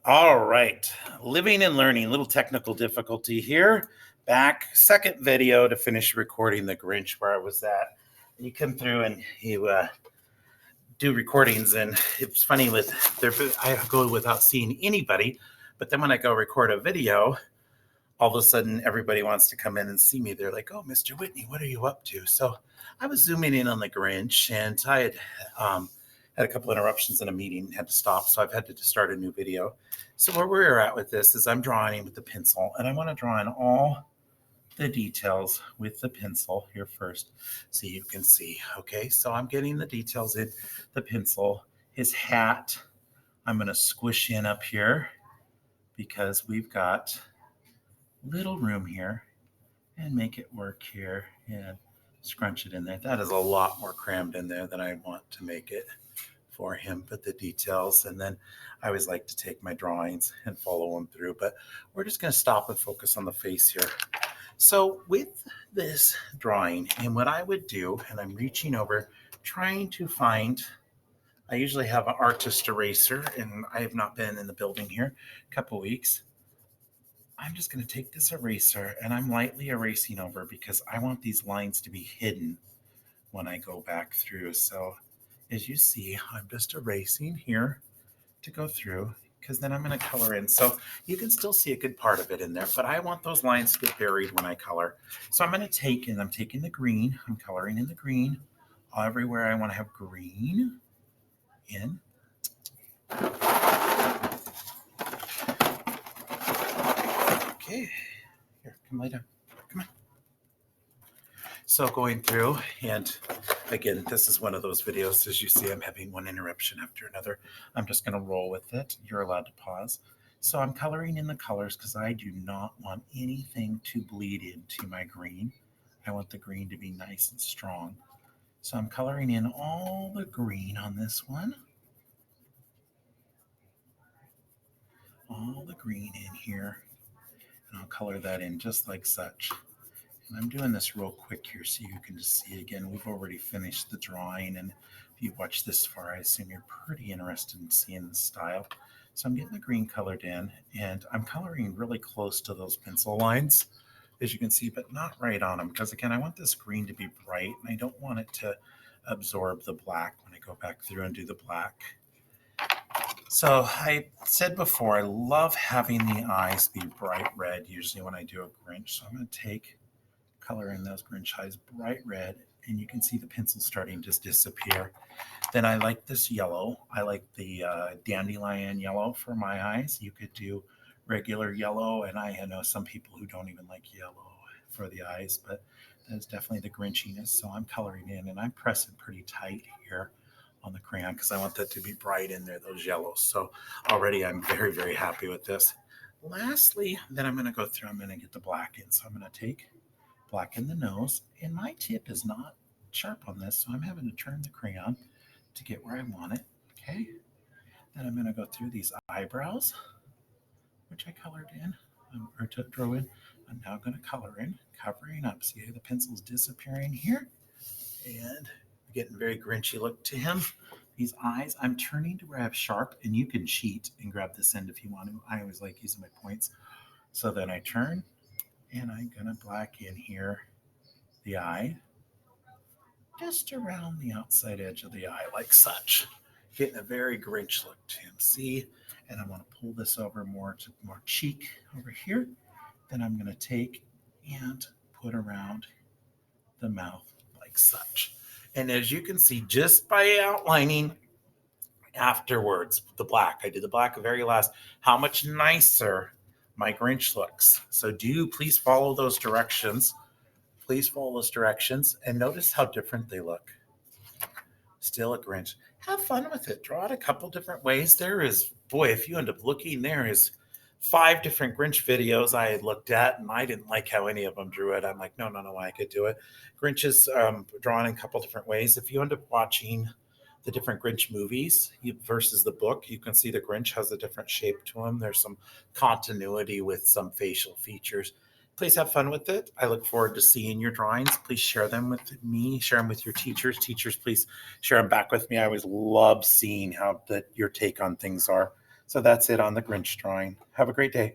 All right. Living and learning. Little technical difficulty here. Back. Second video to finish recording the Grinch where I was at. You come through and you do recordings, and it's funny with I go without seeing anybody, but then when I go record a video, all of a sudden everybody wants to come in and see me. They're like, "Oh, Mr. Whitney, what are you up to?" So I was zooming in on the Grinch, and I had a couple interruptions in a meeting, had to stop, so I've had to start a new video. So where we're at with this is I'm drawing with the pencil, and I want to draw in all the details with the pencil here first so you can see. Okay, so I'm getting the details in the pencil. His hat, I'm going to squish in up here because we've got little room here and make it work here and scrunch it in there. That is a lot more crammed in there than I want to make it for him, but the details. And then I always like to take my drawings and follow them through, but we're just going to stop and focus on the face here. So with this drawing, and what I would do, and I'm reaching over trying to find, I usually have an artist eraser, and I have not been in the building here a couple weeks. I'm just going to take this eraser and I'm lightly erasing over because I want these lines to be hidden when I go back through. So as you see, I'm just erasing here to go through because then I'm going to color in. So you can still see a good part of it in there, but I want those lines to get buried when I color. So I'm going to take, and I'm taking the green, I'm coloring in the green. Everywhere I want to have green in. Okay, here, come lay down. Come on. So going through, and again, this is one of those videos, as you see, I'm having one interruption after another. I'm just going to roll with it. You're allowed to pause. So I'm coloring in the colors because I do not want anything to bleed into my green. I want the green to be nice and strong. So I'm coloring in all the green on this one. All the green in here. And I'll color that in just like such. And I'm doing this real quick here so you can just see again. We've already finished the drawing, and if you watch this far, I assume you're pretty interested in seeing the style. So I'm getting the green colored in, and I'm coloring really close to those pencil lines, as you can see, but not right on them, because again, I want this green to be bright, and I don't want it to absorb the black when I go back through and do the black. So I said before, I love having the eyes be bright red, usually when I do a Grinch. So I'm going to take color in those Grinch eyes bright red, and you can see the pencil starting to disappear. Then I like this yellow. I like the dandelion yellow for my eyes. You could do regular yellow, and I know some people who don't even like yellow for the eyes, but that's definitely the Grinchiness. So I'm coloring in, and I'm pressing pretty tight here on the crayon because I want that to be bright in there, those yellows. So already I'm very, very happy with this. Lastly, then I'm going to go through, I'm going to get the black in. So I'm going to take black in the nose, and my tip is not sharp on this, so I'm having to turn the crayon to get where I want it. Okay, then I'm going to go through these eyebrows, which I colored in, or drew in. I'm now going to color in, covering up. See how the pencil's disappearing here, and getting very Grinchy look to him. These eyes, I'm turning to where I have sharp, and you can cheat and grab this end if you want to. I always like using my points. So then I turn, and I'm going to black in here the eye, just around the outside edge of the eye, like such. Getting a very Grinch look to him. See? And I want to pull this over more to more cheek over here. Then I'm going to take and put around the mouth like such. And as you can see, just by outlining afterwards, the black, I did the black very last, how much nicer my Grinch looks. So do please follow those directions. Please follow those directions and notice how different they look. Still a Grinch. Have fun with it. Draw it a couple different ways. There is, boy, if you end up looking, there is 5 different Grinch videos I had looked at, and I didn't like how any of them drew it. I'm like, no, I could do it. Grinch is drawn in a couple different ways. If you end up watching the different Grinch movies versus the book, you can see the Grinch has a different shape to him. There's some continuity with some facial features. Please have fun with it. I look forward to seeing your drawings. Please share them with me. Share them with your teachers. Teachers, please share them back with me. I always love seeing how your take on things are. So that's it on the Grinch drawing. Have a great day.